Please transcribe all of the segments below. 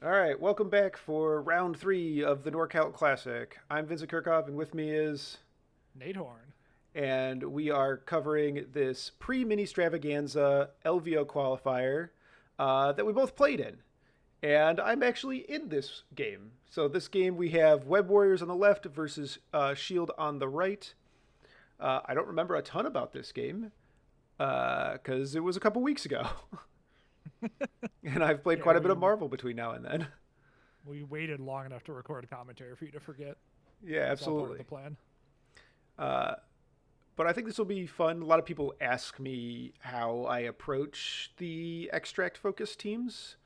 All right, welcome back for round 3 of the NorCal Classic. I'm Vincent Curkov, and with me is, Nate Horn. and we are covering this pre-mini stravaganza LVO qualifier that we both played in. And I'm actually in this game. So this game we have Web Warriors on the left versus Shield on the right. I don't remember a ton about this game because it was a couple weeks ago. And I've played Yeah, quite a bit we of Marvel between now and then. we waited long enough to record a commentary for you to forget. Yeah, It's all part of absolutely. the plan. Uh, but I think this will be fun. A lot of people ask me how I approach the extract focus teams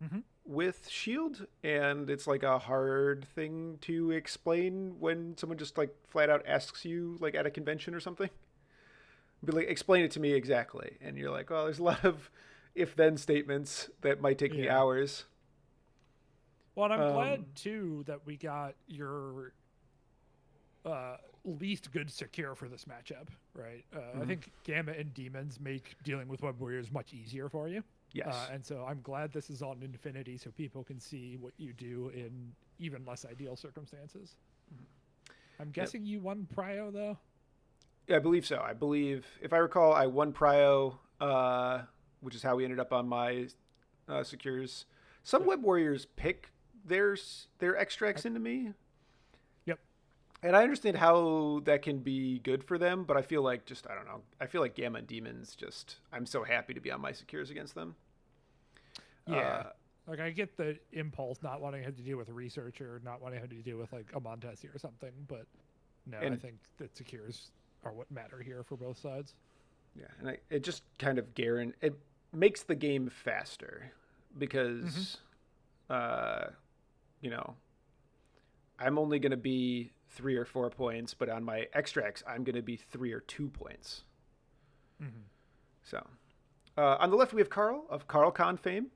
hmm with Shield, and it's like a hard thing to explain when someone just like flat out asks you like at a convention or something. Be like, explain it to me exactly, and you're like, well, there's a lot of if then statements that might take me Yeah. hours. Well, and I'm Um, glad too that we got your least good secure for this matchup, right? I mhm. think Gamma and Demons make dealing with Web Warriors much easier for you. Yes. And so I'm glad this is on Infinity so people can see what you do in even less ideal circumstances. I'm Yep. guessing you won Prio though. Yeah, I believe so. I believe, if I recall, I won Prio, which is how we ended up on my secures. Some Yep. web warriors pick their I, extracts into me, yep. and I understand how that can be good for them. But I feel like just I don't know. I feel like Gamma and Demons just I'm so happy to be on my secures against them. Yeah. Uh, Like I get the impulse not wanting to deal with a researcher, not wanting to deal with like a Montesi or something, but no, I and think that secures are what matter here for both sides. yeah, and it just kind of guarantee it makes the game faster hmm because uh, you know I'm only going to be 3 or 4 points, but on my extracts, I'm going to be 3 or 2 points. hmm So on the left, we have Carl of Carl Con fame.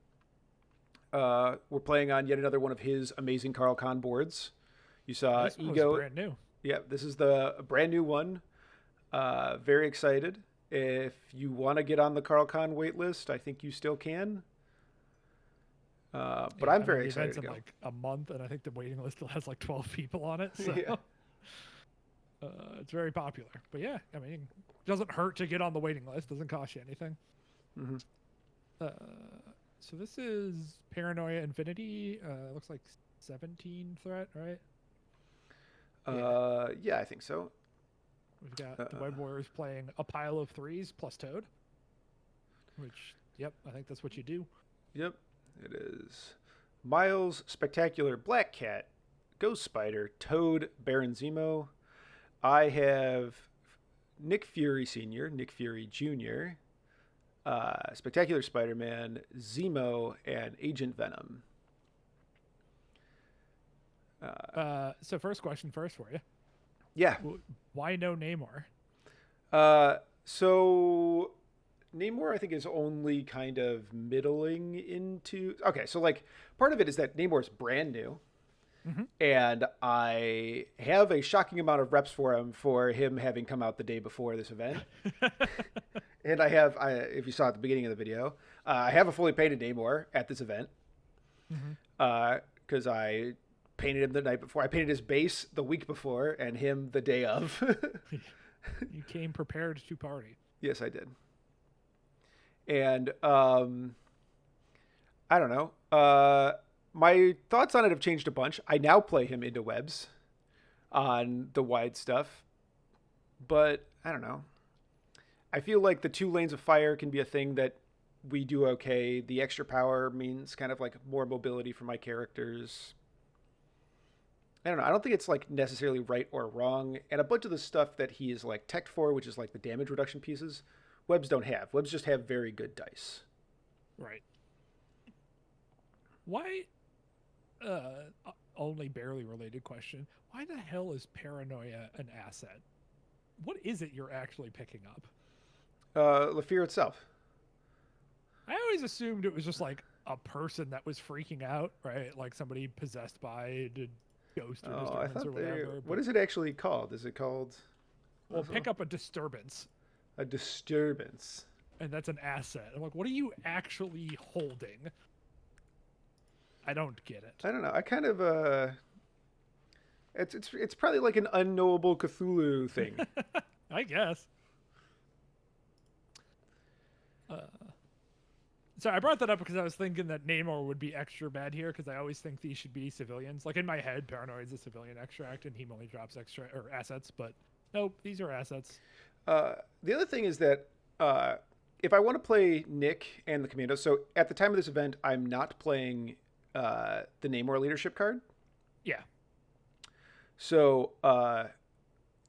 We're playing on yet another one of his amazing Carl Con boards. You Yeah, saw this one was Ego. brand new. Yeah, this is the brand new one. Very excited. If you want to get on the Carl Con waitlist, I think you still can. But Yeah, I'm I mean very the excited event's to in go. like a month, and I think the waiting list still has like 12 people on it, so Yeah. it's very popular. But yeah, I mean, it doesn't hurt to get on the waiting list. Doesn't cost you anything. hmm Uh, so this is Paranoia Infinity. Looks like 17 threat, right? Yeah. Yeah, I think so. We've got Uh, the Web Warriors playing a pile of threes plus Toad, which, yep, I think that's what you do. yep, it is. Miles, Spectacular, Black Cat, Ghost Spider, Toad, Baron Zemo. I have Nick Fury Sr., Nick Fury Jr., Spectacular Spider Man, Zemo, and Agent Venom. Uh, So first question first for you. yeah. Why no Namor? So Namor, I think, is only kind of middling into. Okay, so like part of it is that Namor's brand new, hmm and I have a shocking amount of reps for him having come out the day before this event. And if you saw at the beginning of the video, I have a fully painted Namor at this event hmm because I painted him the night before. I painted his base the week before and him the day of. You came prepared to party. Yes, I did. And I don't know. My thoughts on it have changed a bunch. I now play him into webs on the wide stuff, but I don't know. I feel like the 2 lanes of fire can be a thing that we do okay. The extra power means kind of like more mobility for my characters. I don't know. I don't think it's like necessarily right or wrong. And a bunch of the stuff that he is like tech for, which is like the damage reduction pieces, webs don't have. Webs just have very good dice. Right. Why, only barely related question. Why the hell is Paranoia an asset? What is it you're actually picking up? LaFear itself. I always assumed it was just like a person that was freaking out, right? Like somebody possessed by a ghost or Oh, I disturbance or thought they. whatever. What But is it actually called? Is it called well, pick up a disturbance, a disturbance? and that's an asset. I'm like, what are you actually holding? I don't get it. I don't know. I kind of it's probably like an unknowable Cthulhu thing. I guess. So I brought that up because I was thinking that Namor would be extra bad here because I always think these should be civilians. Like in my head, Paranoid's a civilian extract and he only drops extra or assets, but nope, these are assets. The other thing is that if I want to play Nick and the Commando, so at the time of this event, I'm not playing the Namor leadership card. Yeah. So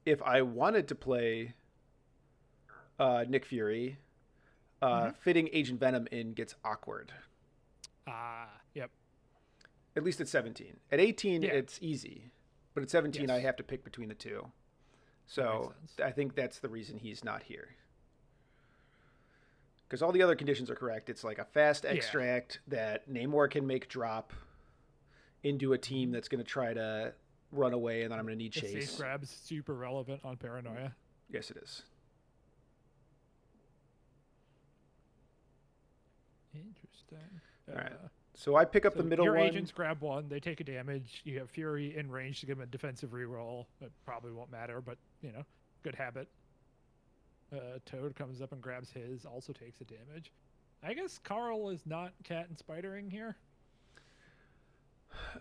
if I wanted to play Nick Fury, fitting Agent Venom in gets awkward. Yep. At least at 17. At 18, it's easy. But at 17, I have to pick between the two. So I think that's the reason he's not here. Because all the other conditions are correct. It's like a fast extract that Namor can make drop into a team that's going to try to run away, and then I'm going to need chase. Safe grab's super relevant on Paranoia. Yes, it is. Interesting. All right. So I pick up the middle your one. Your agents grab one. They take a damage. You have Fury in range to give him a defensive reroll. It probably won't matter, but, good habit. Toad comes up and grabs his, also takes a damage. I guess Carl is not cat and spidering here.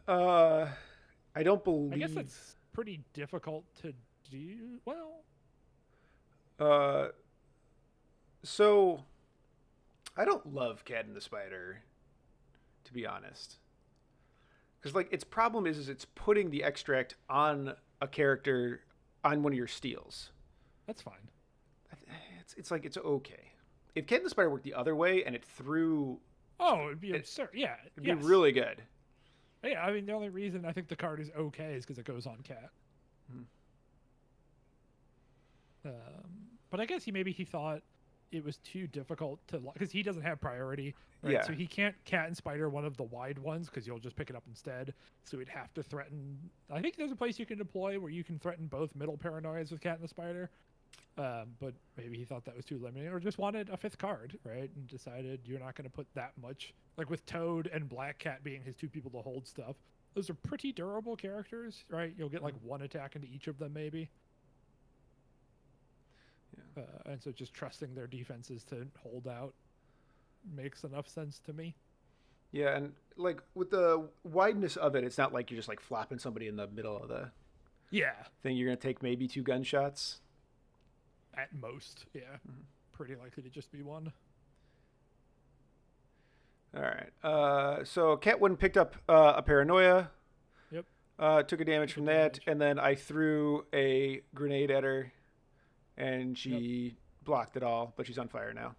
I don't believe... I guess it's pretty difficult to do. Well... So... I don't love Cat and the Spider, to be honest. Because, like, its problem is it's putting the extract on a character on one of your steals. That's fine. It's like, it's okay. If Cat and the Spider worked the other way and it threw... Oh, it'd be absurd. Yeah. It'd be really good. Yeah, I mean, the only reason I think the card is okay is because it goes on Cat. But I guess maybe he thought it was too difficult to, because he doesn't have priority, right? Yeah. So he can't cat and spider one of the wide ones because you'll just pick it up instead. So he'd have to threaten. I think there's a place you can deploy where you can threaten both middle paranoias with cat and the spider. But maybe he thought that was too limiting, or just wanted a fifth card, right? And decided you're not going to put that much. Like with Toad and Black Cat being his two people to hold stuff, those are pretty durable characters, right? You'll get like one attack into each of them, maybe. Yeah. And so just trusting their defenses to hold out makes enough sense to me. Yeah, and like with the wideness of it, it's not like you're just like flopping somebody in the middle of the thing. You're going to take maybe 2 gunshots. At most, yeah. Pretty likely to just be one. All right. So Catwoman picked up a paranoia. Yep. Took a damage from that, and then I threw a grenade at her, and she blocked it all, but she's on fire now.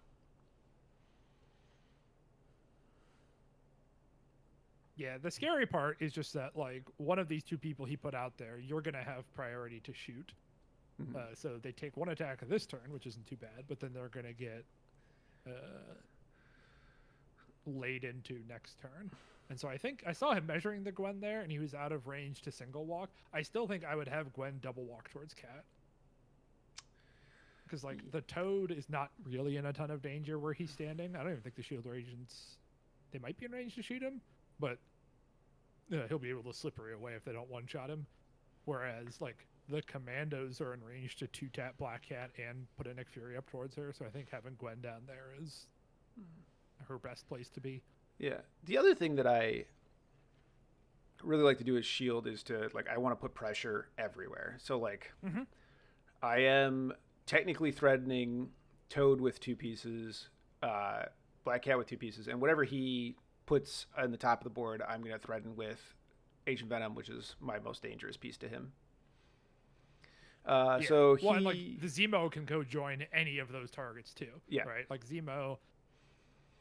Yeah, the scary part is just that, like, one of these two people he put out there, you're going to have priority to shoot. So they take one attack this turn, which isn't too bad, but then they're going to get laid into next turn. And so I think I saw him measuring the Gwen there, and he was out of range to single walk. I still think I would have Gwen double walk towards Cat. Because, like, the Toad is not really in a ton of danger where he's standing. I don't even think the shield agents, they might be in range to shoot him, but he'll be able to slippery away if they don't one-shot him. Whereas, like, the Commandos are in range to 2-tap Black Cat and put a Nick Fury up towards her, so I think having Gwen down there is her best place to be. Yeah. The other thing that I really like to do as shield is to, like, I want to put pressure everywhere. So, like, I am technically threatening Toad with 2 pieces, Black Cat with 2 pieces, and whatever he puts on the top of the board, I'm going to threaten with Agent Venom, which is my most dangerous piece to him. So he... Well, and, like, the Zemo can go join any of those targets too. Yeah. Right? Like, Zemo,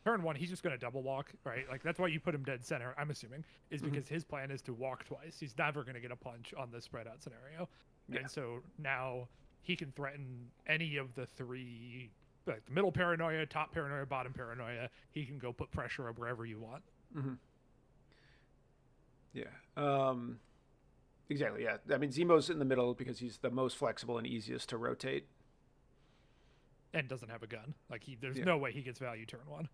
turn 1, he's just going to double walk, right? Like, that's why you put him dead center, I'm assuming, is because his plan is to walk twice. He's never going to get a punch on this spread out scenario. Yeah. And so now he can threaten any of the 3, like the middle paranoia, top paranoia, bottom paranoia. He can go put pressure up wherever you want. Yeah. Exactly, yeah. I mean, Zemo's in the middle because he's the most flexible and easiest to rotate. And doesn't have a gun. Like, there's no way he gets value turn 1.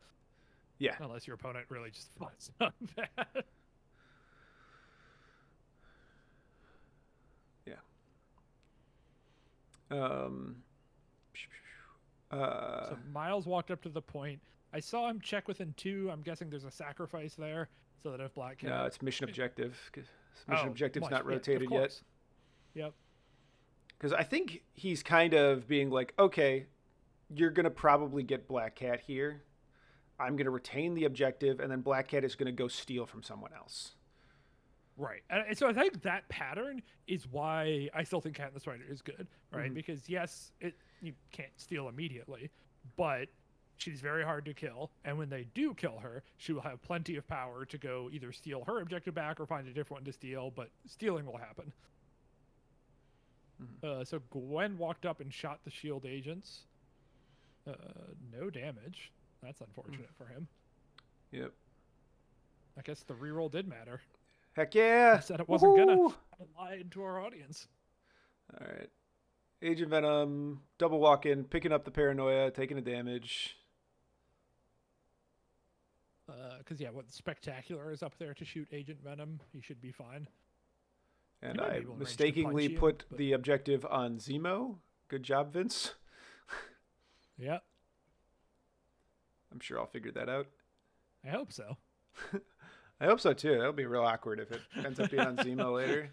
Yeah. Unless your opponent really just fucks up bad. Um, So Miles walked up to the point. I saw him check within 2. I'm guessing there's a sacrifice there, so that if Black Cat... no, it's mission objective. 'Cause mission objective's not Yeah, rotated of yet. course. Yep. Because I think he's kind of being like, okay, you're going to probably get Black Cat here. I'm going to retain the objective, and then Black Cat is going to go steal from someone else. Right. And so I think that pattern is why I still think Cat in the Spider is good, right? Because yes, you can't steal immediately, but she's very hard to kill. And when they do kill her, she will have plenty of power to go either steal her objective back or find a different one to steal, but stealing will happen. So Gwen walked up and shot the shield agents. No damage. That's unfortunate for him. Yep. I guess the reroll did matter. Heck yeah! I said it wasn't gonna. I lied to our audience. All right. Agent Venom, double walk in, picking up the paranoia, taking the damage. Because what Spectacular is up there to shoot Agent Venom. He should be fine. And I mistakenly put the objective on Zemo. Good job, Vince. Yep. I'm sure I'll figure that out. I hope so. I hope so too. That'll be real awkward if it ends up being on Zemo later.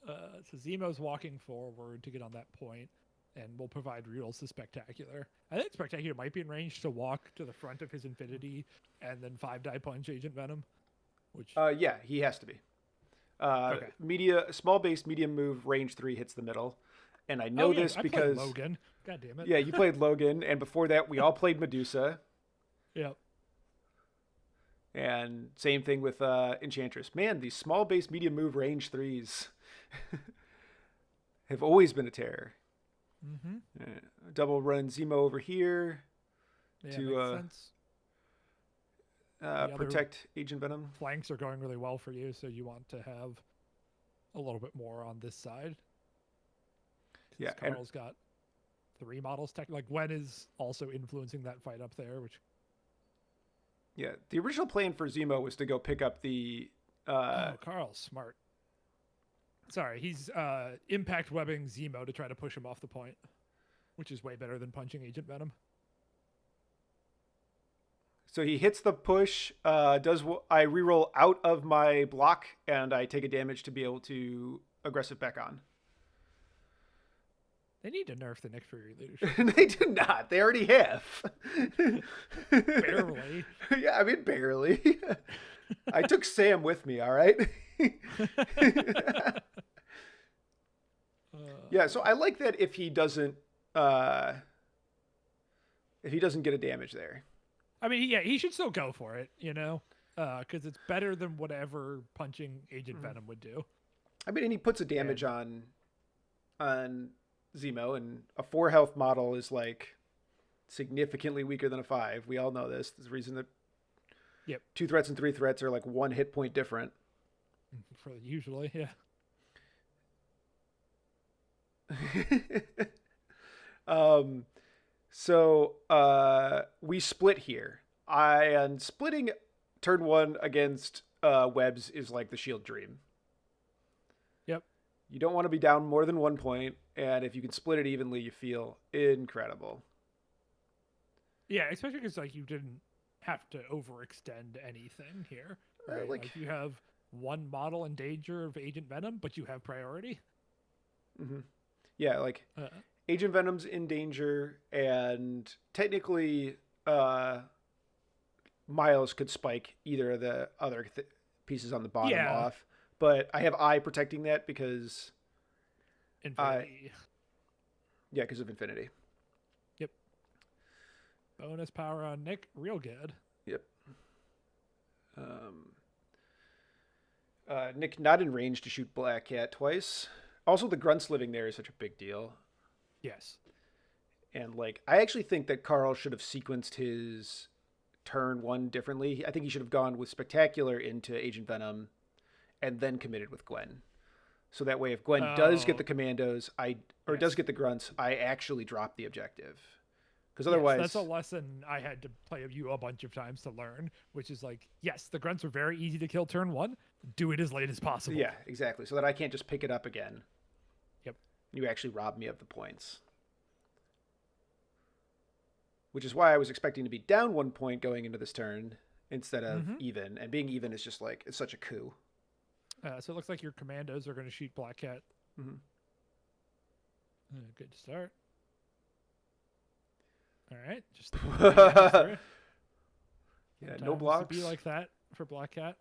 So Zemo's walking forward to get on that point, and we'll provide reels to Spectacular. I think Spectacular might be in range to walk to the front of his Infinity and then 5-die punch Agent Venom. Which yeah, he has to be. Okay. Small base, medium move, range 3 hits the middle. And I know this because I played Logan. God damn it. Yeah, you played Logan, and before that we all played Medusa. Yep. And same thing with Enchantress. Man, these small base, medium move, range 3s have always been a terror. Double run Zemo over here to protect Agent Venom. Flanks are going really well for you, so you want to have a little bit more on this side. Yeah, Carl's got 3 models. Like Gwen is also influencing that fight up there, which. Yeah, the original plan for Zemo was to go pick up the. Carl's smart. Sorry, he's impact webbing Zemo to try to push him off the point, which is way better than punching Agent Venom. So he hits the push. I reroll out of my block and I take a damage to be able to aggressive back on. They need to nerf the Nick Fury leadership. They do not. They already have. Barely. Yeah, I mean barely. I took Sam with me. All right. Yeah, so I like that if he doesn't get a damage there. I mean, yeah, he should still go for it, because it's better than whatever punching Agent Venom would do. I mean, and he puts a damage on Zemo, and a 4 health model is like significantly weaker than a 5. We all know this. There's a reason that 2 threats and 3 threats are like 1 hit point different. Usually, yeah. So we split here. And splitting turn 1 against webs is like the shield dream. Yep. You don't want to be down more than 1 point, and if you can split it evenly, you feel incredible. Yeah, especially because you didn't have to overextend anything here. Right? Like you have 1 model in danger of Agent Venom, but you have priority. Mm-hmm. Yeah, Agent Venom's in danger, and technically Miles could spike either of the other pieces on the bottom off. But I have Eye protecting that because... Infinity. Yeah, because of Infinity. Yep. Bonus power on Nick. Real good. Yep. Nick not in range to shoot Black Cat twice. Also, the grunts living there is such a big deal. Yes. And, I actually think that Carl should have sequenced his turn 1 differently. I think he should have gone with Spectacular into Agent Venom and then committed with Gwen. So that way, if Gwen does get the commandos, does get the grunts, I actually drop the objective. Because otherwise... that's a lesson I had to play you a bunch of times to learn, which is yes, the grunts are very easy to kill turn 1. Do it as late as possible. Yeah, exactly. So that I can't just pick it up again. Yep. You actually robbed me of the points. Which is why I was expecting to be down 1 point going into this turn instead of even. And being even is just like, it's such a coup. So it looks like your commandos are going to shoot Black Cat. Mm-hmm. Good start. All right. Just yeah, no blocks. Be like that for Black Cat.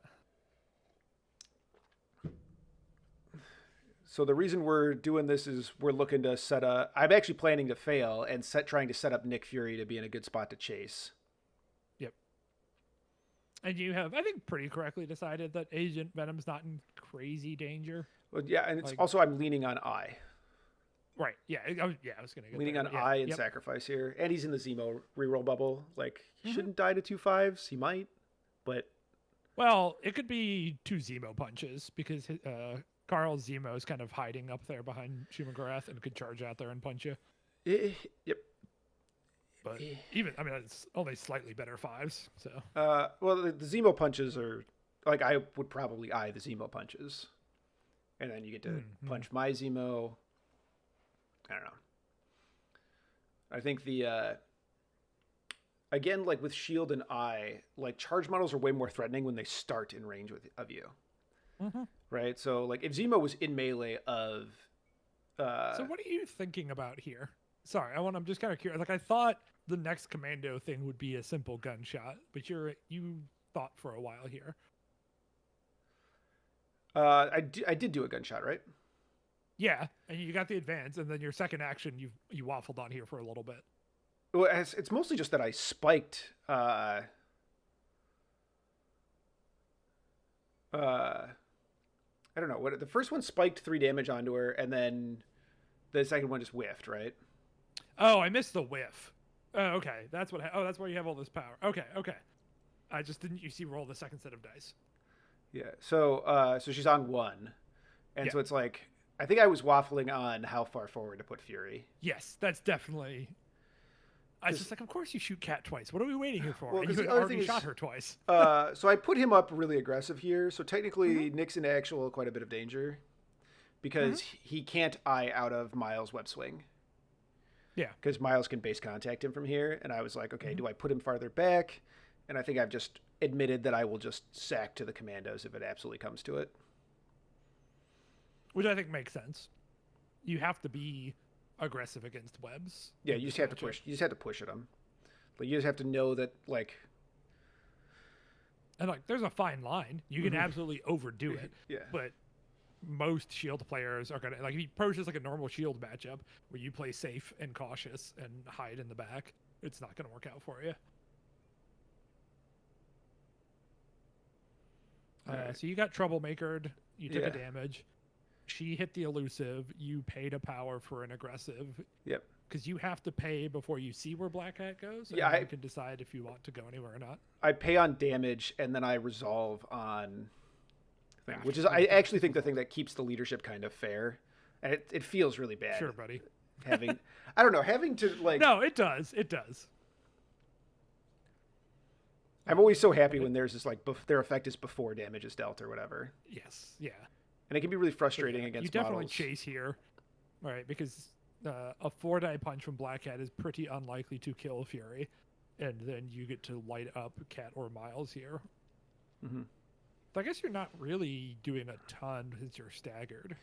So the reason we're doing this is we're looking to set up. I'm actually planning to fail and trying to set up Nick Fury to be in a good spot to chase. Yep. And you have, I think, pretty correctly decided that Agent Venom's not in crazy danger. Well, yeah, and it's also I'm leaning on I. Right. Yeah. I was going to get leaning on I and sacrifice here, and he's in the Zemo reroll bubble. Like he shouldn't die to 2 5s. He might, but well, it could be 2 Zemo punches because Carl's Zemo is kind of hiding up there behind Shumagorath and could charge out there and punch you. Yep. But even, I mean, it's only slightly better 5s. So. Well, the Zemo punches are like I would probably eye the Zemo punches, and then you get to punch my Zemo. I don't know. I think the again, like with shield and eye, like charge models are way more threatening when they start in range of you. Right? So like if Zemo was in melee of so what are you thinking about here? Sorry, I'm just kind of curious. Like I thought the next commando thing would be a simple gunshot, but you thought for a while here. I did do a gunshot, right? Yeah, and you got the advance, and then your second action, you waffled on here for a little bit. Well, it's mostly just that I spiked. I don't know what the first one spiked 3 damage onto her, and then the second one just whiffed, right? Oh, I missed the whiff. Oh, okay, that's what. That's why you have all this power. Okay. I just didn't. You see, roll the second set of dice. Yeah. So she's on 1, and so it's like. I think I was waffling on how far forward to put Fury. Yes, that's definitely. I was just like, of course you shoot Cat twice. What are we waiting here for? Well, and you already shot her twice. So I put him up really aggressive here. So technically, Nick's in actual quite a bit of danger because he can't eye out of Miles' web swing. Yeah. Because Miles can base contact him from here. And I was like, okay, do I put him farther back? And I think I've just admitted that I will just sack to the commandos if it absolutely comes to it. Which I think makes sense. You have to be aggressive against webs. Yeah, you just have to push. You just have to push at them. Like you just have to know that, like. And like, there's a fine line. You can absolutely overdo it. Yeah. But most shield players are gonna like if you approach this like a normal shield matchup where you play safe and cautious and hide in the back, it's not gonna work out for you. Right. So you got troublemakered. You took a damage. She hit the elusive. You paid a power for an aggressive. Yep. Because you have to pay before you see where Black Hat goes. And yeah, you can decide if you want to go anywhere or not. I pay on damage and then I resolve on thing, which is I actually think the thing that keeps the leadership kind of fair, and it feels really bad. Sure, buddy. Having I don't know having to like. No, it does. It does. I'm always so happy when there's this like their effect is before damage is dealt or whatever. Yes. Yeah. And it can be really frustrating against You definitely models. chase here, right? Because a 4-die punch from Black Hat is pretty unlikely to kill Fury, and then you get to light up Cat or Miles here. So I guess you're not really doing a ton because you're staggered,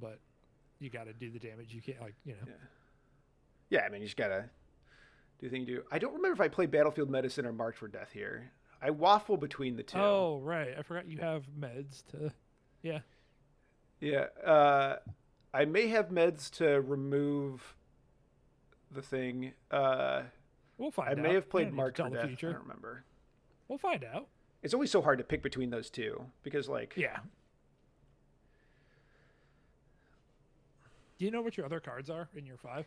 but you got to do the damage you can, like Yeah, I mean you just gotta do the thing you do. I don't remember if I play Battlefield Medicine or Marked for Death here. I waffle between the two. Oh right, I forgot you have meds to. Yeah. Yeah. I may have meds to remove the thing. We'll find out. I may have played Marked for Death. I don't remember. We'll find out. It's always so hard to pick between those two because, like. Yeah. Do you know what your other cards are in your 5?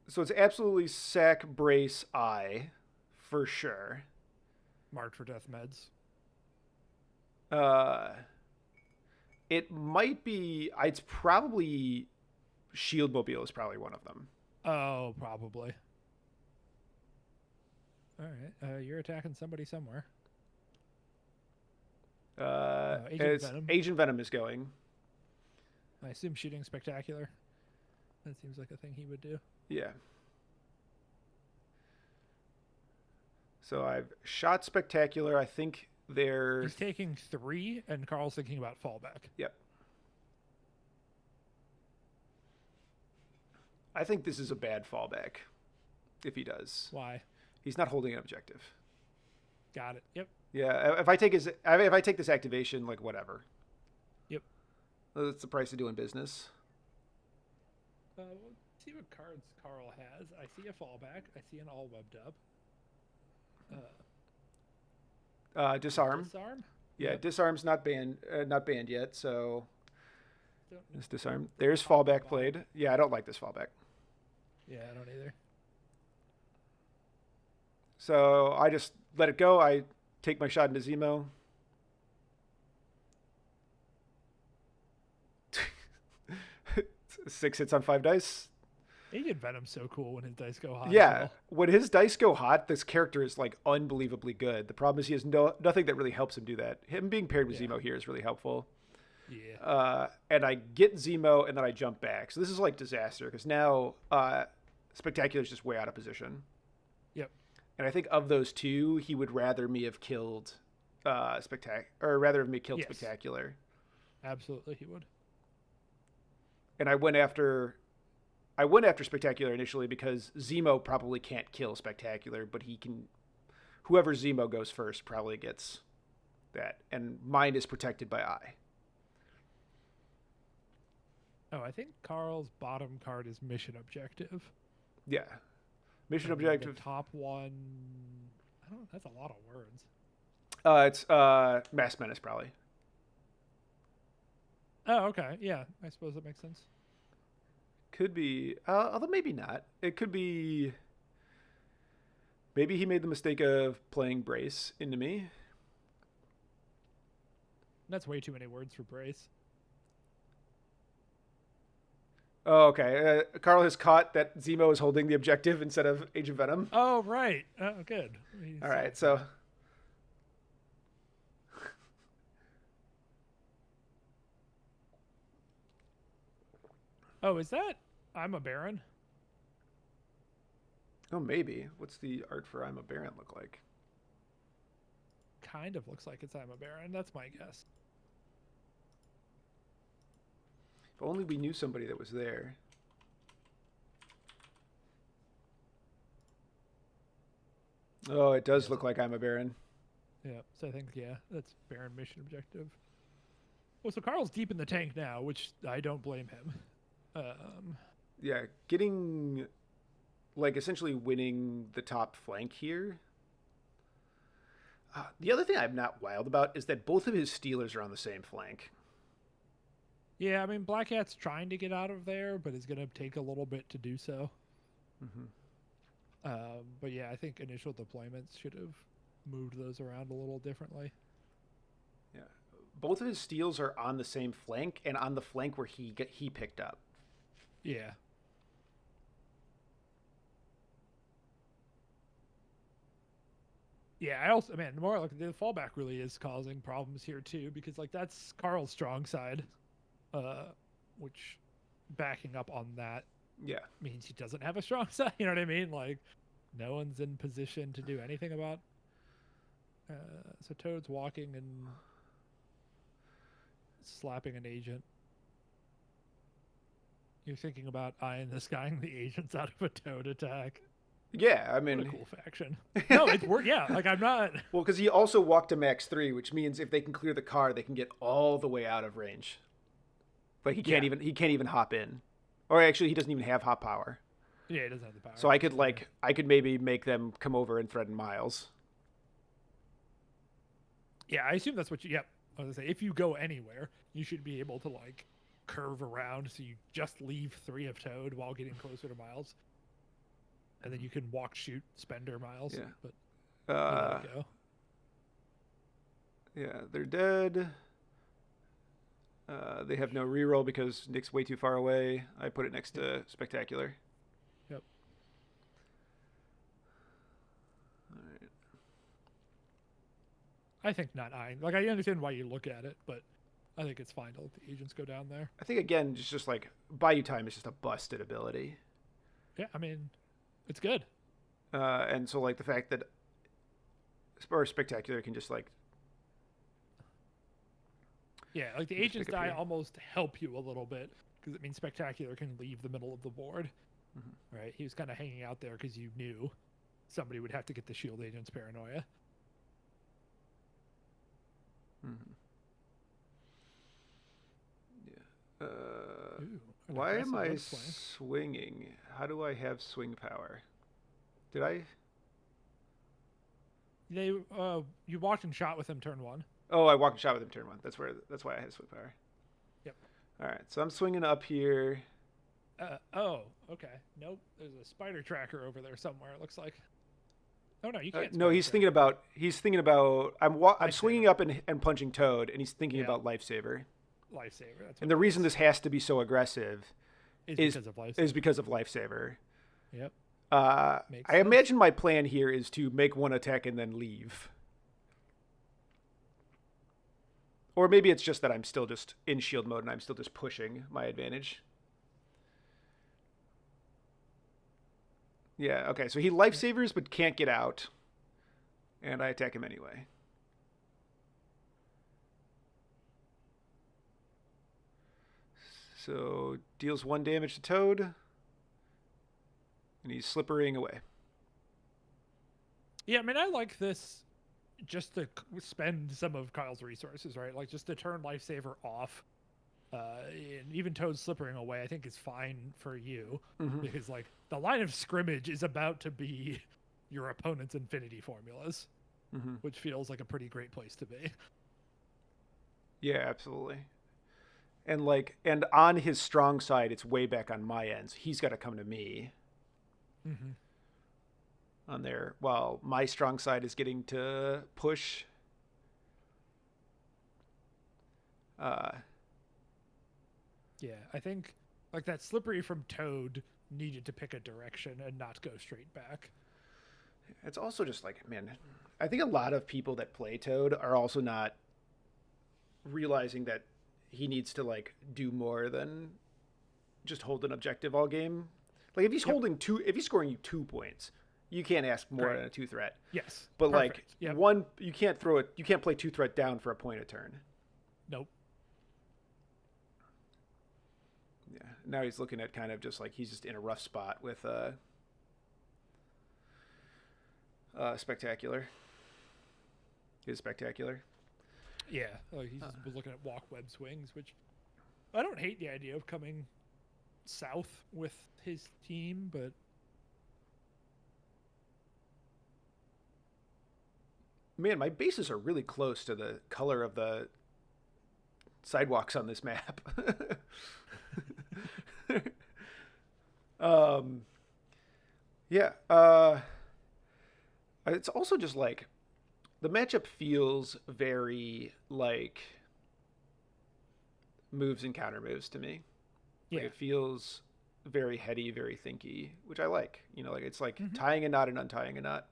So it's absolutely sack, brace, eye, for sure. Marked for Death meds. It might be. It's probably Shield Mobile is probably one of them. Oh, probably. All right, you're attacking somebody somewhere. Agent Venom is going. I assume shooting spectacular. That seems like a thing he would do. Yeah. So I've shot spectacular. I think they're... He's taking 3, and Carl's thinking about fallback. Yep. I think this is a bad fallback if he does. Why? He's not holding an objective. Got it. Yep. Yeah, if I take this activation, like whatever. Yep. That's the price of doing business. Let's see what cards Carl has. I see a fallback. I see an all webbed up. Disarm. Disarm. Yeah, Yep. disarm's not banned yet, so Don't it's disarm. There's fallback played. Yeah, I don't like this fallback. Yeah, I don't either. So I just let it go. I take my shot into Zemo. Six hits on 5 dice. Agent Venom's so cool when his dice go hot. Yeah, as well. when his dice go hot, this character is like unbelievably good. The problem is he has nothing that really helps him do that. Him being paired with Zemo here is really helpful. Yeah. And I get Zemo and then I jump back. So this is like disaster because now Spectacular is just way out of position. Yep. And I think of those two, he would rather me have killed Spectacular. Absolutely, he would. And I went after Spectacular initially because Zemo probably can't kill Spectacular, but he can. Whoever Zemo goes first probably gets that, and mine is protected by Eye. Oh, I think Carl's bottom card is mission objective. Yeah, mission And objective. The top one. I don't know. That's a lot of words. It's Mass Menace probably. Oh, okay. Yeah, I suppose that makes sense. Could be, although maybe not. It could be. Maybe he made the mistake of playing Brace into me. That's way too many words for brace. Oh, okay. Carl has caught that Zemo is holding the objective instead of Agent Venom. Oh, right. Oh, good. All right, so. Oh, is that I'm a Baron? Oh, maybe. What's the art for I'm a Baron look like? Kind of looks like it's I'm a Baron. That's my guess. If only we knew somebody that was there. Oh, it does look like I'm a Baron. Yeah, so I think, yeah, that's Baron mission objective. Well, so Carl's deep in the tank now, which I don't blame him. Yeah, getting, like, essentially winning the top flank here. The other thing I'm not wild about is that both of his Steelers are on the same flank. Yeah, I mean, Black Cat's trying to get out of there, but it's going to take a little bit to do so. Mm-hmm. But yeah, I think initial deployments should have moved those around a little differently. Yeah, both of his steals are on the same flank and on the flank where he picked up. Yeah. Yeah, I also, man, the more like the fallback really is causing problems here too, because like that's Carl's strong side, which backing up on that Yeah. means he doesn't have a strong side. You know what I mean? Like, no one's in position to do anything about. So Toad's walking and slapping an agent. You're thinking about eyeing this guy and the agents out of a Toad attack. Yeah, I mean, What a cool faction. No, it's yeah. Like I'm not. well, because he also walked to max 3, which means if they can clear the car, they can get all the way out of range. Like he can't even hop in, or actually he doesn't even have hop power. Yeah, he doesn't have the power. So I could maybe make them come over and threaten Miles. Yeah, I assume that's what you. Yep. I was gonna say if you go anywhere, you should be able to like curve around, so you just leave 3 of Toad while getting closer to Miles, and then you can walk, shoot, Spender Miles. Yeah. But there you go. Yeah, they're dead. They have no reroll because Nick's way too far away. I put it next to Spectacular. Yep. All right. I think not eyeing. Like I understand why you look at it, but I think it's fine to let the agents go down there. I think again, just like Bayou Time is just a busted ability. Yeah, I mean, it's good. And so like the fact that or Spectacular can just like Yeah, like the just agents pick up die here. almost help you a little bit because it means Spectacular can leave the middle of the board. Right? He was kind of hanging out there because you knew somebody would have to get the shield agent's paranoia. Yeah. Ooh, an Why am aggressive I web swing. swinging? How do I have swing power? Did I? You walked and shot with him turn 1. Oh, I walked and shot with him turn 1. That's why I had swing power. Yep. All right, so I'm swinging up here. Oh, okay. Nope. There's a spider tracker over there somewhere. It looks like. Oh no, you can't. No, he's thinking about. I'm swinging Lifesaver. up and punching Toad, and he's thinking Yeah. about Lifesaver. Lifesaver. That's what And the it reason is. this has to be so aggressive Is because of Lifesaver. is because of Lifesaver. Yep. Makes I sense. imagine my plan here is to make one attack and then leave. Or maybe it's just that I'm still just in shield mode and I'm still just pushing my advantage. Yeah, okay. So he lifesavers but can't get out. And I attack him anyway. So deals 1 damage to Toad. And he's slippering away. Yeah, I mean, I like this just to spend some of Kyle's resources, right? Like just to turn Lifesaver off. And even Toad slippering away, I think is fine for you because like the line of scrimmage is about to be your opponent's infinity formulas, which feels like a pretty great place to be. Yeah, absolutely. And on his strong side, it's way back on my end. So he's got to come to me. On there, while my strong side is getting to push. Yeah, I think like that slippery from Toad needed to pick a direction and not go straight back. It's also just like, man, I think a lot of people that play Toad are also not realizing that he needs to like do more than just hold an objective all game. Like if he's if he's scoring you 2 points, you can't ask more than a 2 threat. Yes. But perfect. like you can't play 2 threat down for a point a turn. Nope. Yeah. Now he's looking at kind of just like he's just in a rough spot with Spectacular. His Spectacular. Yeah, he was looking at walk web swings, which I don't hate the idea of coming south with his team, but man, my bases are really close to the color of the sidewalks on this map. Yeah. It's also just like the matchup feels very like moves and counter moves to me. yeah, Like it feels very heady, very thinky, which I like. You know, like it's like tying a knot and untying a knot,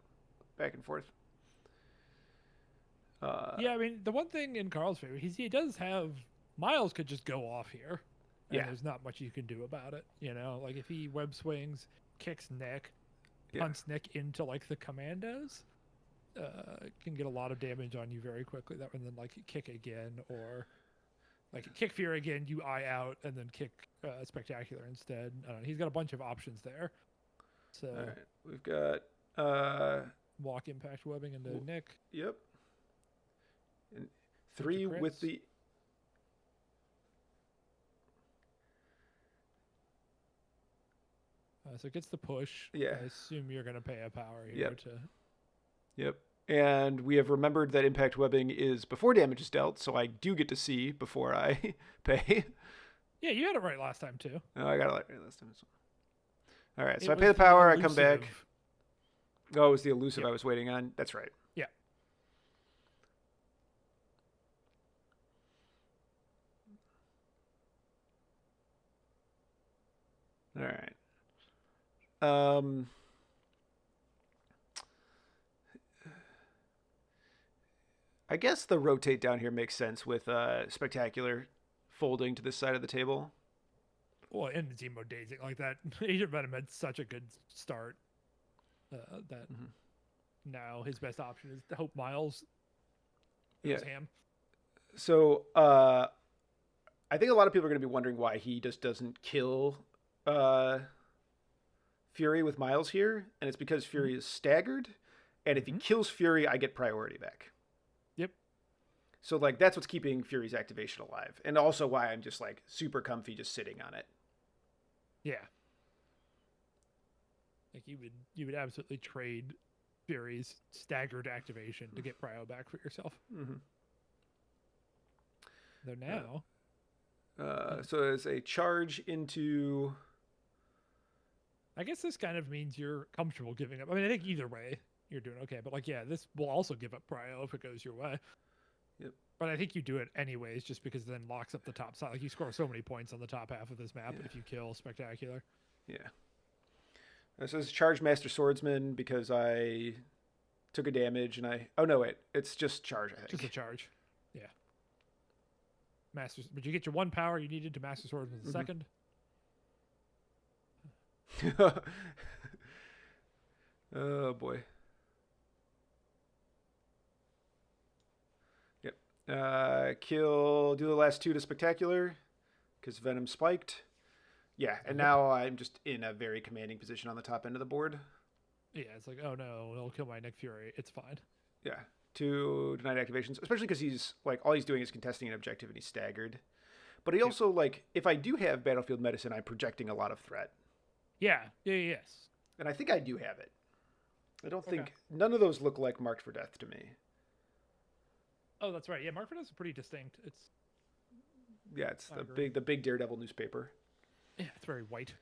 back and forth. yeah. I mean, the one thing in Carl's favor, he does have Miles could just go off here, and Yeah. there's not much you can do about it. You know, like if he web swings, kicks Nick, Yeah. punts Nick into like the commandos, can get a lot of damage on you very quickly. That and then like kick again or like kick fear again, you eye out and then kick spectacular instead. I don't know, he's got a bunch of options there. So All right, we've got walk impact webbing into Nick. yep, and 3 with crits. the. So it gets the push. Yeah. I assume you're going to pay a power here Yep. to. Yep. And we have remembered that impact webbing is before damage is dealt, so I do get to see before I pay. Yeah, you had it right last time too. Oh, I got it right last time. All right, so It I pay was the power, I come elusive. back. Oh, it was the elusive Yep. I was waiting on. That's right. Yeah. All right. I guess the rotate down here makes sense with Spectacular folding to this side of the table. Well, and Zemo dazing like that. Agent Venom had such a good start that now his best option is to hope Miles goes ham. So I think a lot of people are going to be wondering why he just doesn't kill Fury with Miles here, and it's because Fury is staggered, and if he kills Fury, I get priority back. Yep. So like that's what's keeping Fury's activation alive, and also why I'm just like super comfy just sitting on it. Yeah. Like you would absolutely trade Fury's staggered activation to get Prio back for yourself. Though now. So as a charge into. I guess this kind of means you're comfortable giving up. I mean, I think either way you're doing okay. But like, yeah, this will also give up Prio if it goes your way. Yep. But I think you do it anyways, just because it then locks up the top side. Like you score so many points on the top half of this map if you kill Spectacular. Yeah. This is Charge Master Swordsman because I took a damage and I. Oh no, wait, it's just charge. I think Just a charge. Yeah. Masters, but you get your 1 power you needed to Master Swordsman the second. Oh boy. Yep. Do the last 2 to Spectacular because Venom spiked. Yeah, and now I'm just in a very commanding position on the top end of the board. Yeah, it's like, oh no, it'll kill my Nick Fury. It's fine. Yeah, 2 denied activations, especially because he's like all he's doing is contesting an objective and he's staggered. But he also like if I do have Battlefield Medicine, I'm projecting a lot of threat. Yeah. Yes. And I think I do have it. I don't think none of those look like Marked for Death to me. Oh, that's right. Yeah, Mark for Death is pretty distinct. It's the big Daredevil newspaper. Yeah, it's very white.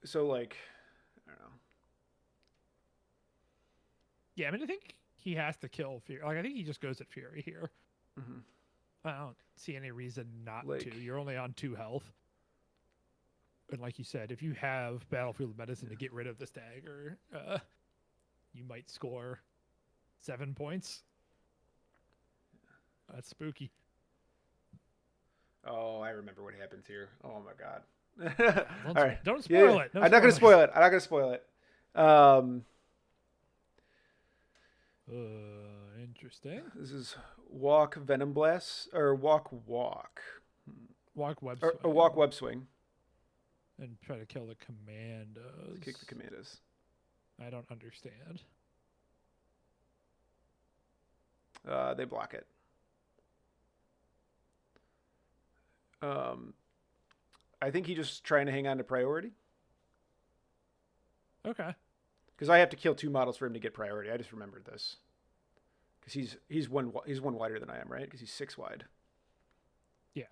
So like, I don't know. Yeah, I mean, I think he has to kill Fury. Like, I think he just goes at Fury here. I don't see any reason not to. You're only on 2 health. And like you said, if you have Battlefield Medicine to get rid of the stagger, you might score 7 points. That's spooky. Oh, I remember what happens here. Oh my god. All right. Don't spoil it. I'm not going to spoil it. I'm not going to spoil it. Interesting. This is Walk Venom Blast or Walk. Walk Web Swing. Or Walk Web Swing. And try to kill the commandos. Kick the commandos. I don't understand. They block it. I think he's just trying to hang on to priority. Okay. Because I have to kill 2 models for him to get priority. I just remembered this. Because he's one wider than I am, right? Because he's 6 wide. Yeah.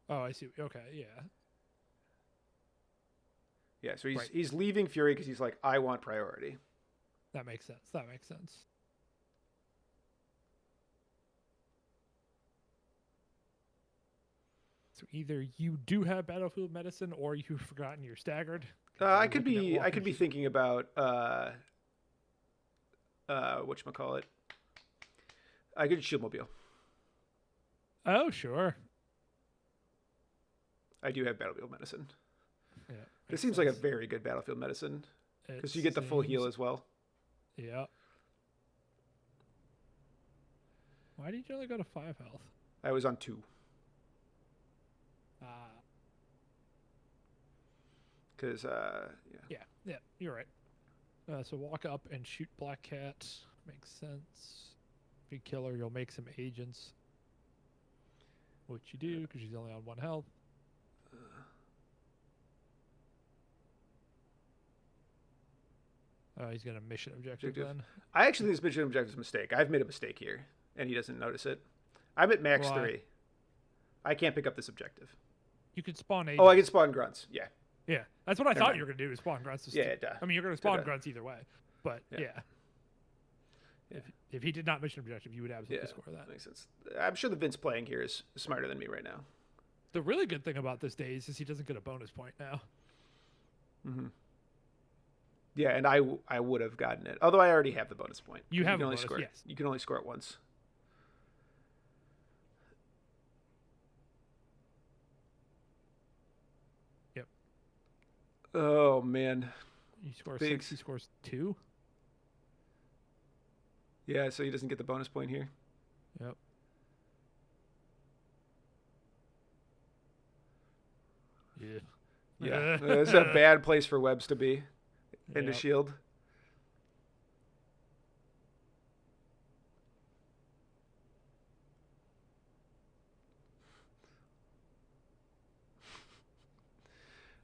Oh, I see. Okay, yeah. Yeah, so he's leaving Fury because he's like, I want priority. That makes sense. So either you do have Battlefield Medicine or you've forgotten you're staggered. I could be thinking about whatchamacallit. I could Shieldmobile. Oh, sure. I do have Battlefield Medicine. Yeah. This seems like a very good Battlefield Medicine. Because you get the full heal as well. Yeah. Why did you only go to 5 health? I was on 2. Because, Yeah, you're right. So walk up and shoot Black Cat. Makes sense. If you kill her, you'll make some agents. Which you do, because she's only on 1 health. He's got a mission objective then. I actually think this mission objective is a mistake. I've made a mistake here, and he doesn't notice it. I'm at max 3. I can't pick up this objective. You could spawn agents. Oh, I can spawn grunts. Yeah. Yeah, that's what I thought you were going to do, is spawn grunts. Yeah, I mean, you're going to spawn grunts either way. But, yeah. If he did not mission objective, you would absolutely score that. Makes sense. I'm sure the Vince playing here is smarter than me right now. The really good thing about this day is he doesn't get a bonus point now. Yeah, and I would have gotten it. Although I already have the bonus point. You have can a only bonus, score yes. You can only score it once. Yep. Oh man. You score Big. 6, he scores 2. Yeah, so he doesn't get the bonus point here. Yep. Yeah. Yeah, it's a bad place for Webbs to be in the Yep. shield.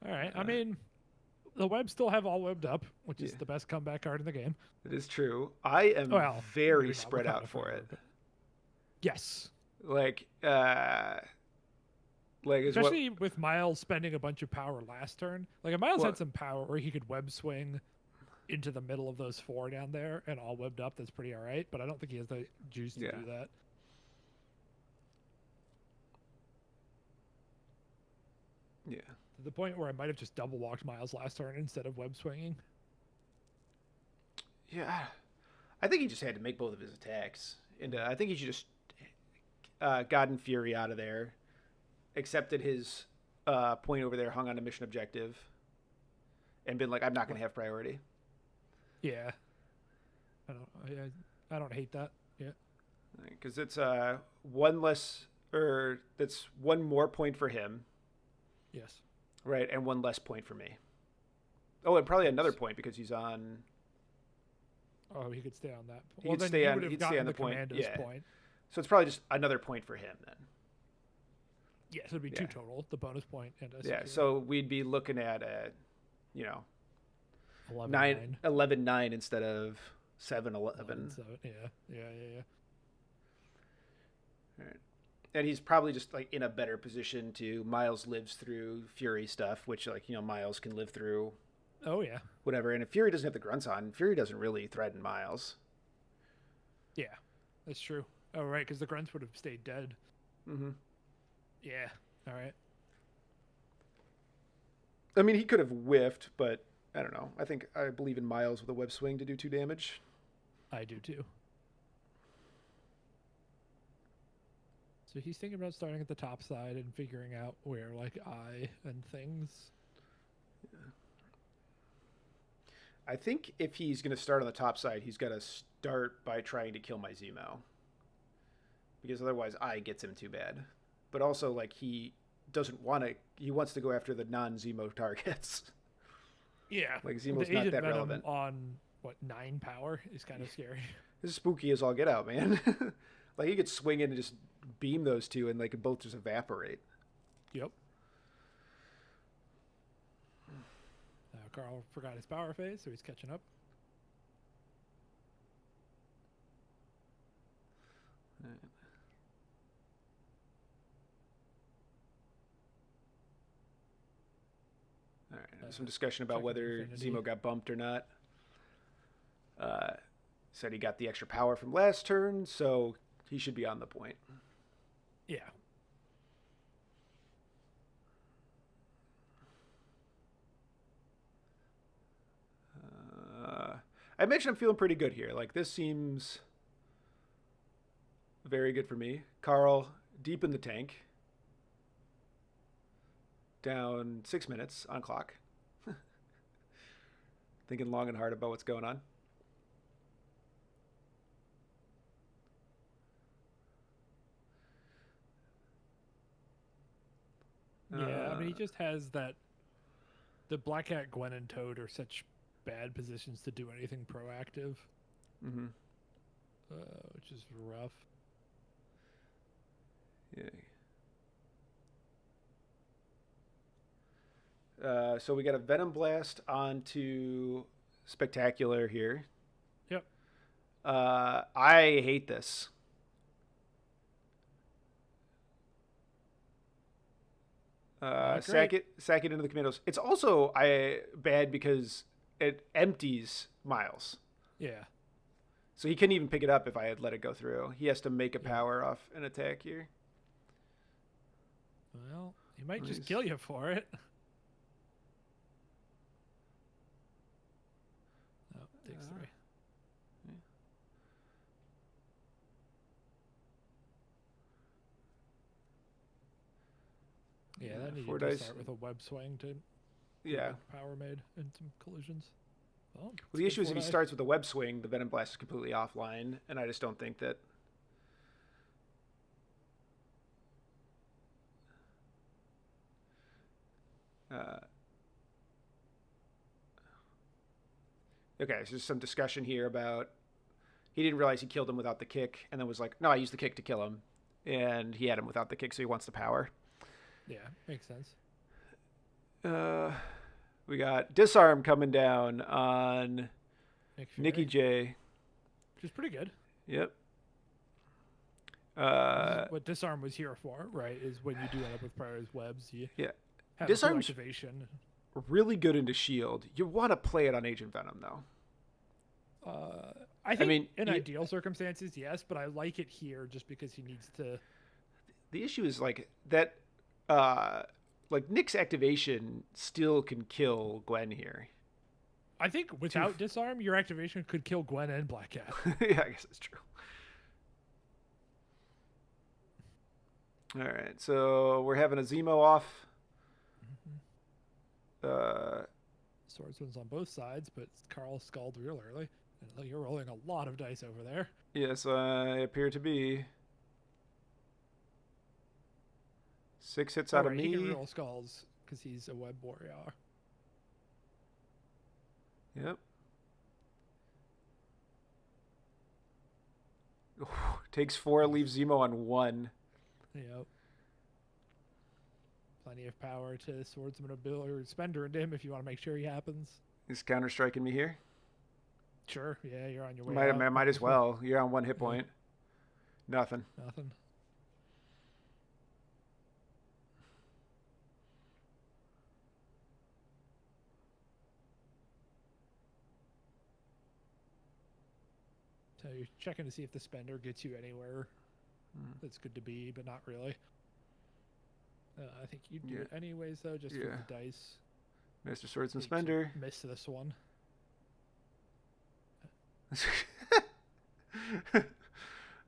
All right. I mean, the Webs still have all webbed up, which is Yeah. the best comeback card in the game. It is true. I am Well, very maybe not spread out Wakanda for forever, it. but- Yes. Like is what Especially with Miles spending a bunch of power last turn. Like, if Miles What- had some power where he could web swing into the middle of those 4 down there and all webbed up, that's pretty all right. But I don't think he has the juice to do that. Yeah. To the point where I might have just double walked Miles last turn instead of web swinging. Yeah. I think he just had to make both of his attacks. And I think he should just gotten Fury out of there, accepted his point over there, hung on a mission objective, and been like, I'm not going to have priority. Yeah. I don't hate that. Yeah. Because it's one less, or that's one more point for him, Yes. right, and one less point for me. Oh, and probably another point because he's on. Oh, he could stay on that. He Well, could then stay you on- would have he'd stay gotten on the the point, commander's yeah. point. So it's probably just another point for him then. Yes, it would be 2 Yeah. total, the bonus point and a Yeah, security. so we'd be looking at a, 11, 9, 11, 9 instead of 7, 11. So, yeah. All right. And he's probably just like in a better position to Miles lives through Fury stuff, which Miles can live through Oh, yeah. whatever. And if Fury doesn't have the grunts on, Fury doesn't really threaten Miles. Yeah, that's true. Oh, right, because the grunts would have stayed dead. Mm-hmm. Yeah. All right. I mean, he could have whiffed, but I don't know. I believe in Miles with a web swing to do 2 damage. I do too. So he's thinking about starting at the top side and figuring out where, like, and things. I think if he's going to start on the top side, he's got to start by trying to kill my Zemo. Because otherwise I gets him too bad. But also, like, he doesn't want to... He wants to go after the non-Zemo targets. Yeah. Like, Zemo's the not Agent that Venom relevant. on, 9 power is kind of scary. This is spooky as all get out, man. Like, he could swing in and just beam those two and they could both just evaporate. Yep. Carl forgot his power phase, so he's catching up. All right. There's some discussion about checking whether Infinity. Zemo got bumped or not. Said he got the extra power from last turn, so he should be on the point. Yeah. I mentioned I'm feeling pretty good here. Like, this seems very good for me. Carl, deep in the tank. Down 6 minutes on clock. Thinking long and hard about what's going on. Yeah, I mean, he just has that. The Black Cat, Gwen, and Toad are such bad positions to do anything proactive, Mm-hmm. which is rough. Yeah. So we got a Venom Blast onto Spectacular here. Yep. I hate this. Sack it into the commandos. It's also bad because it empties Miles. Yeah. So he couldn't even pick it up if I had let it go through. He has to make a power off an attack here. Well, he might just Nice. kill you for it. takes 3. Yeah, that needed 4 to dice. start with a web swing to Yeah. get power made and some collisions. Well, the issue is if he starts with a web swing, the Venom Blast is completely offline, and I just don't think that. Okay, so there's some discussion here about he didn't realize he killed him without the kick, and then was like, "No, I used the kick to kill him," and he had him without the kick, so he wants the power. Yeah, makes sense. We got Disarm coming down on Nikki J. Which is pretty good. Yep. What Disarm was here for, right, is when you do end up with priority webs, you have Disarm's activation. Really good into shield. You want to play it on Agent Venom, though. I mean, in ideal circumstances, yes, but I like it here just because he needs to. The issue is like that. Like Nick's activation still can kill Gwen here. I think without Disarm, your activation could kill Gwen and Black Cat. Yeah, I guess that's true. All right, so we're having a Zemo off. Swordsman's on both sides, but Carl skulled real early. And you're rolling a lot of dice over there. Yes, I appear to be. 6 hits out of me. He can roll skulls because he's a web warrior. Yep. Takes 4, leaves Zemo on 1. Yep. Plenty of power to Swordsman ability or Spender into him if you want to make sure he happens. He's counter-striking me here. Sure. Yeah, you're on your way. Might as well. You're on 1 hit point. Nothing. Nothing. So you're checking to see if the Spender gets you anywhere that's good to be, but not really. I think you'd do it anyways, though, just with the dice. Mr. Swordsman Spender. Miss this one.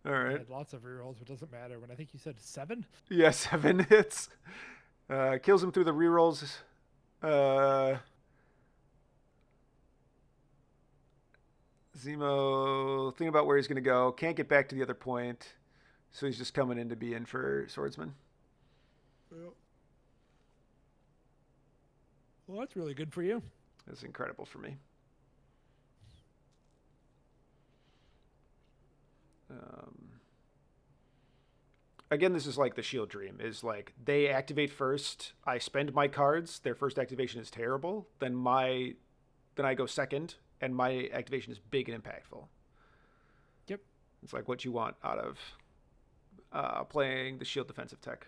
All right. I had lots of rerolls, but it doesn't matter. When I think you said 7? Yeah, 7 hits. Kills him through the rerolls. Zemo, thinking about where he's going to go. Can't get back to the other point. So he's just coming in to be in for Swordsman. Yep. Well, that's really good for you. That's incredible for me. Again, this is like the Shield Dream. Is like they activate first. I spend my cards. Their first activation is terrible. Then I go second, and my activation is big and impactful. Yep. It's like what you want out of playing the Shield defensive tech.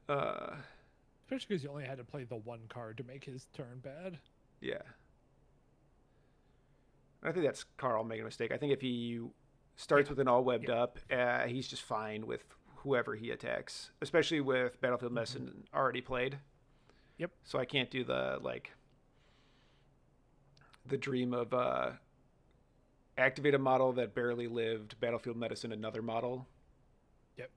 Especially because you only had to play the 1 card to make his turn bad. Yeah. I think that's Carl making a mistake. I think if he starts with an all webbed up, he's just fine with whoever he attacks, especially with Battlefield Medicine already played. Yep. So I can't do the dream of activate a model that barely lived, Battlefield Medicine another model. Yep.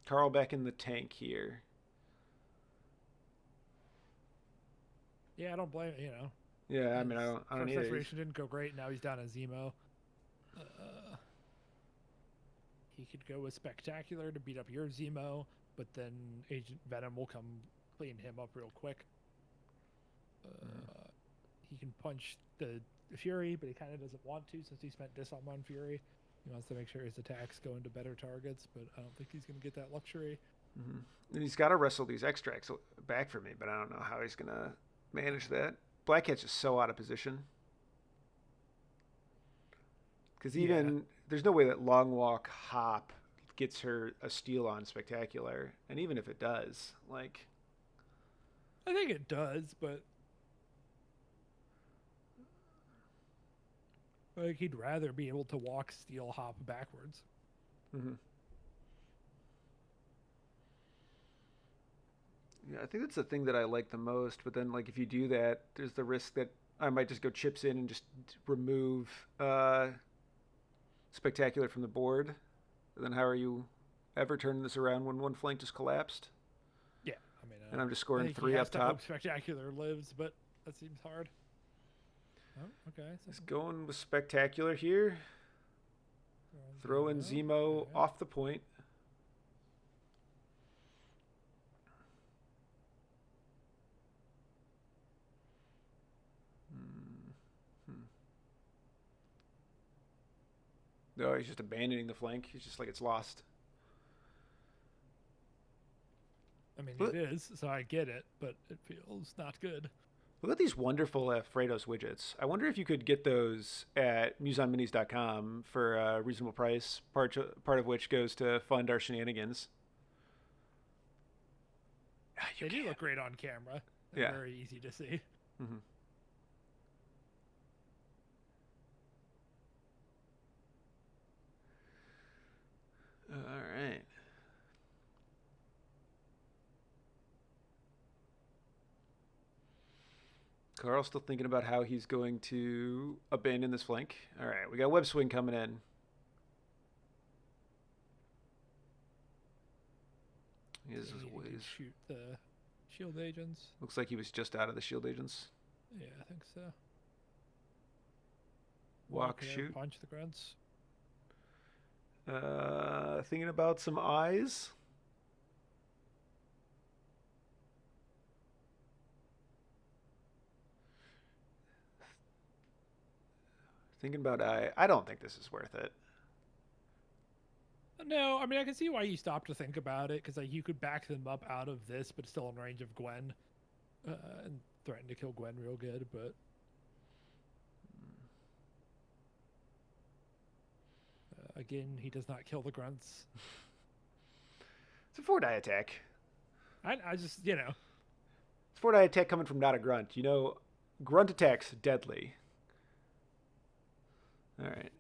Carl back in the tank here. Yeah, I don't blame Yeah, I mean, I don't either. Restoration didn't go great. Now he's down as Zemo. He could go with Spectacular to beat up your Zemo, but then Agent Venom will come clean him up real quick. He can punch the Fury, but he kind of doesn't want to since he spent Disarm on Fury. He wants to make sure his attacks go into better targets, but I don't think he's going to get that luxury. And he's got to wrestle these extracts back for me, but I don't know how he's going to manage that. Black Cat's just so out of position. Because there's no way that Long Walk Hop gets her a steal on Spectacular. And even if it does, I think it does, but he'd rather be able to walk Steel Hop backwards. Yeah, I think that's the thing that I like the most. But then, like, if you do that, there's the risk that I might just go chips in and just remove spectacular from the board. And then how are you ever turning this around when one flank just collapsed? Yeah, I mean, And I'm just I scoring think he three has up to hope top. Spectacular lives, but that seems hard. Oh, okay. Just going with spectacular here. Throw in Zemo Okay. off the point. No, he's just abandoning the flank. He's just like, it's lost. I mean, Look, it is, so I get it, but it feels not good. look at these wonderful Fredos widgets. I wonder if you could get those at musonminis.com for a reasonable price, part of which goes to fund our shenanigans. They do look great on camera. They're Yeah. very easy to see. Mm-hmm. All right. Carl's still thinking about how he's going to abandon this flank. All right, we got web swing coming in. He is Maybe he could shoot the shield agents. Looks like he was just out of the shield agents. Yeah, I think so. Walk, there, shoot. Punch the grunts. Thinking about some eyes. Thinking about eye. I don't think this is worth it. No, I mean I can see why you stopped to think about it because like you could back them up out of this, but still in range of Gwen, and threaten to kill Gwen real good. But again, he does not kill the grunts. It's a 4-die attack. I just It's a 4-die attack coming from not a grunt. Grunt attacks deadly. All right.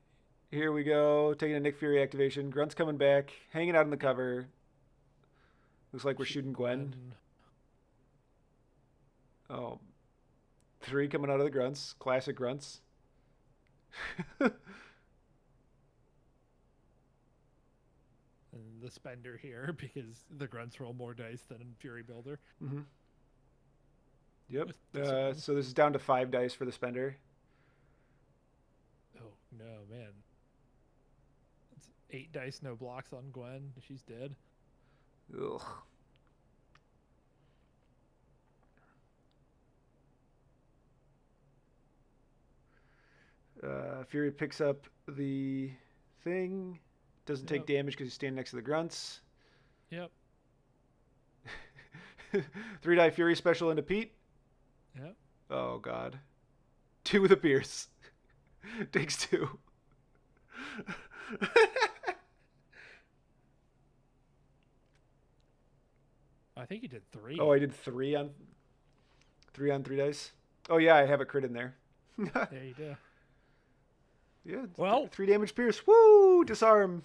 Here we go. Taking a Nick Fury activation. Grunt's coming back. Hanging out in the cover. Looks like we're shooting Gwen. Oh. 3 coming out of the grunts. Classic grunts. And the spender here because the grunts roll more dice than Fury Builder. Mm-hmm. Yep. So this is down to 5 dice for the spender. Oh no, man! It's 8 dice, no blocks on Gwen. She's dead. Ugh. Fury picks up the thing. Doesn't take damage because he's standing next to the grunts. Yep. 3-die Fury special into Pete. Yep. Oh god. 2 with a Pierce. Takes 2. I think he did 3. Oh, I did 3 on 3 dice. Oh yeah, I have a crit in there. Yeah, you do. Yeah. Well, 3 damage Pierce. Woo! Disarm.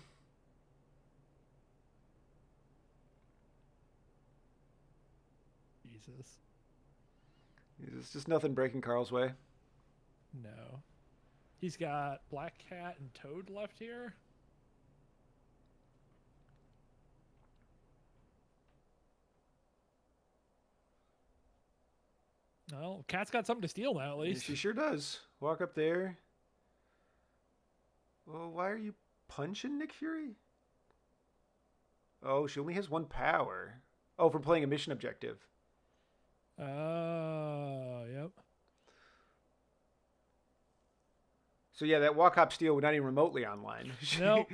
Jesus. It's just nothing breaking Carl's way. No. He's got Black Cat and Toad left here. Well, Cat's got something to steal now, at least. She sure does. Walk up there. Well, why are you punching Nick Fury? Oh, she only has 1 power. Oh, for playing a mission objective. Oh, yep. So yeah, that walk hop steal was not even remotely online. Nope.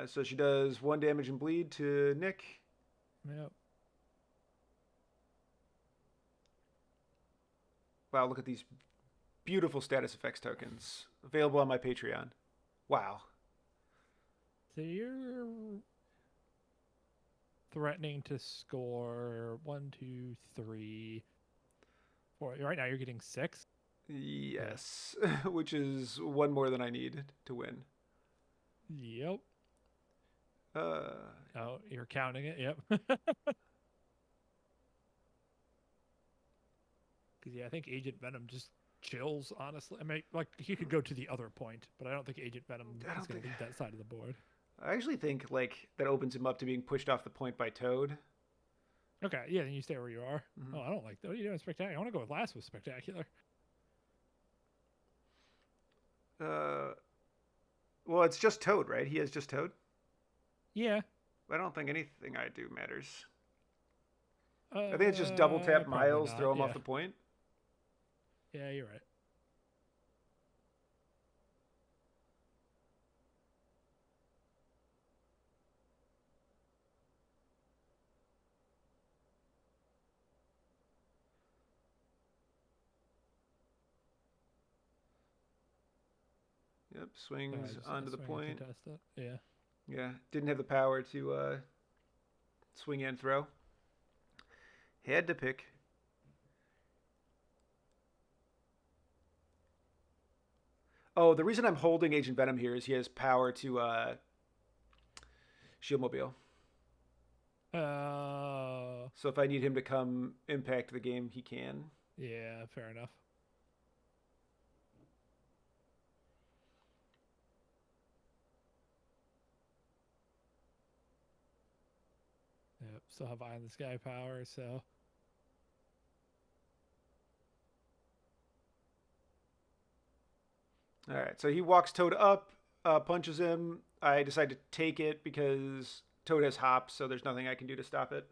So she does 1 damage and bleed to Nick. Yep. Wow, look at these beautiful status effects tokens available on my Patreon. Wow. So you're threatening to score 1, 2, 3, 4. Right now you're getting 6. Yes, which is 1 more than I need to win. Yep. Oh, you're counting it. Yep. Because yeah, I think Agent Venom just chills. Honestly, I mean, like he could go to the other point, but I don't think Agent Venom I is don't going think. to leave that side of the board. I actually think like that opens him up to being pushed off the point by Toad. Okay, yeah, then you stay where you are. Mm-hmm. Oh, I don't like that. What are you doing, Spectacular? I want to go with last with Spectacular. Uh, well, it's just Toad, right? He has just Toad. Yeah. I don't think anything I do matters. I think it's just double tap Probably Miles, not. throw him off Yeah. the point. Yeah, you're right. Yep, So swings I just onto the swing and point. contest it. Yeah. Yeah, didn't have the power to swing and throw. Had to pick. Oh, the reason I'm holding Agent Venom here is he has power to Shield Mobile. Uh. So if I need him to come impact the game, he can. Yeah. Fair enough. Yep. Still have Eye in the Sky power, so All right, so he walks Toad up, punches him. I decide to take it because Toad has hops, so there's nothing I can do to stop it.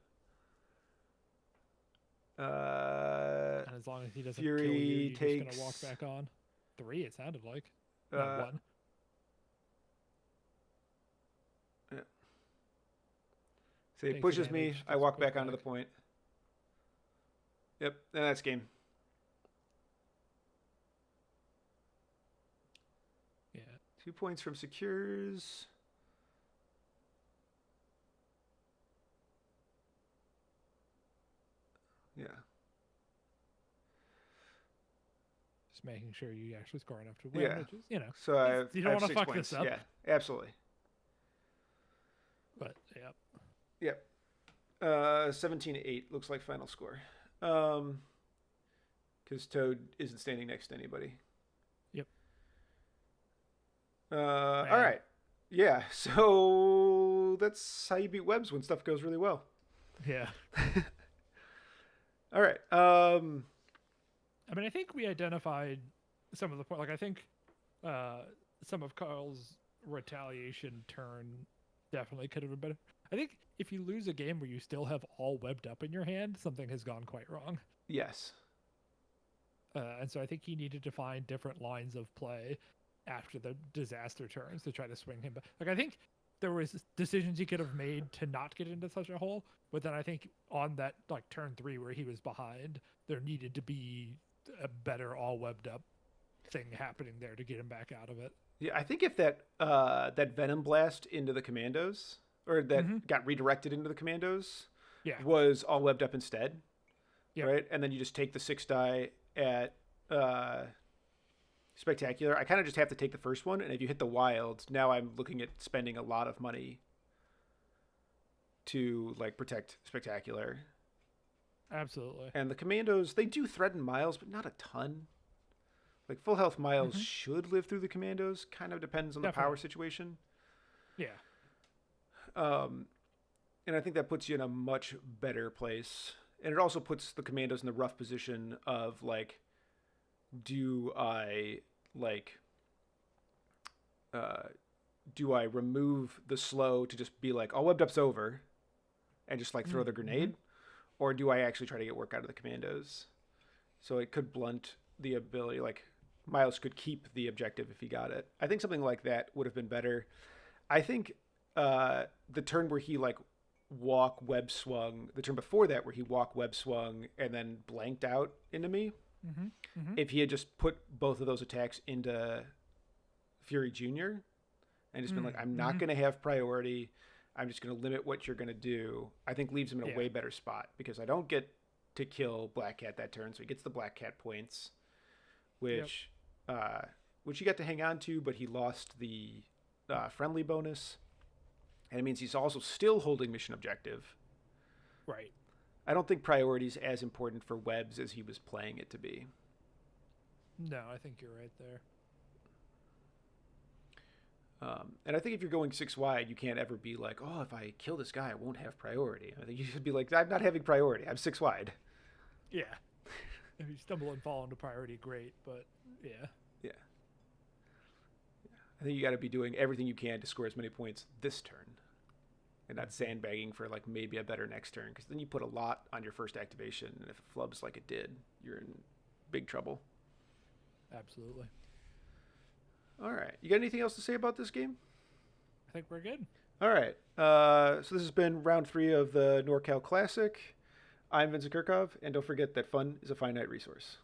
and as long as he doesn't kill you, Fury you're just gonna walk takes. back on. 3, it sounded like. No, Uh, 1. yeah. So he Takes the pushes me. damage, I gets walk pushed back onto the point. Yep, and that's game. Yeah. 2 points from secures. Yeah. Just making sure you actually score enough to win, Yeah. which is, you know, So you I don't have want to 6 fuck points. this up. Yeah, absolutely. But yeah. Yep. 17-8 looks like final score. Because Toad isn't standing next to anybody. Yep. All right. Yeah. So that's how you beat webs when stuff goes really well. Yeah. All right. I mean, I think we identified some of the point. Like, I think some of Carl's retaliation turn definitely could have been better. I think if you lose a game where you still have all webbed up in your hand, something has gone quite wrong. Yes. And so I think he needed to find different lines of play after the disaster turns to try to swing him back. Like, I think there was decisions he could have made to not get into such a hole, but then I think on that like turn 3 where he was behind, there needed to be a better all webbed up thing happening there to get him back out of it. Yeah, I think if that Venom blast into the commandos, or that got redirected into the commandos, Yeah. was all webbed up instead, Yep. right? And then you just take the 6 die at Spectacular. I kind of just have to take the first one, and if you hit the wild, now I'm looking at spending a lot of money to like protect Spectacular. Absolutely. And the commandos, they do threaten Miles, but not a ton. Like full health Miles should live through the commandos. Kind of depends on the power situation. Yeah. And I think that puts you in a much better place. And it also puts the commandos in the rough position of like, do I remove the slow to just be like, all webbed up's over, and just like throw the grenade, or do I actually try to get work out of the commandos? So it could blunt the ability. Like Miles could keep the objective if he got it. I think something like that would have been better. I think the turn where he like walk web swung, the turn before that where he walk web swung and then blanked out into me. If he had just put both of those attacks into Fury Jr. and just been like, I'm not going to have priority. I'm just going to limit what you're going to do. I think leaves him in a way better spot because I don't get to kill Black Cat that turn, so he gets the Black Cat points, which he got to hang on to, but he lost the friendly bonus. And it means he's also still holding mission objective. Right. I don't think priority is as important for webs as he was playing it to be. No, I think you're right there. And I think if you're going 6 wide, you can't ever be like, oh, if I kill this guy, I won't have priority. I think you should be like, I'm not having priority. I'm 6 wide. Yeah. If you stumble and fall into priority, great. But yeah. Yeah. I think you got to be doing everything you can to score as many points this turn. And not sandbagging for like maybe a better next turn. Because then you put a lot on your first activation. And if it flubs like it did, you're in big trouble. Absolutely. All right. You got anything else to say about this game? I think we're good. All right. So this has been round 3 of the NorCal Classic. I'm Vincent Curkov, and don't forget that fun is a finite resource.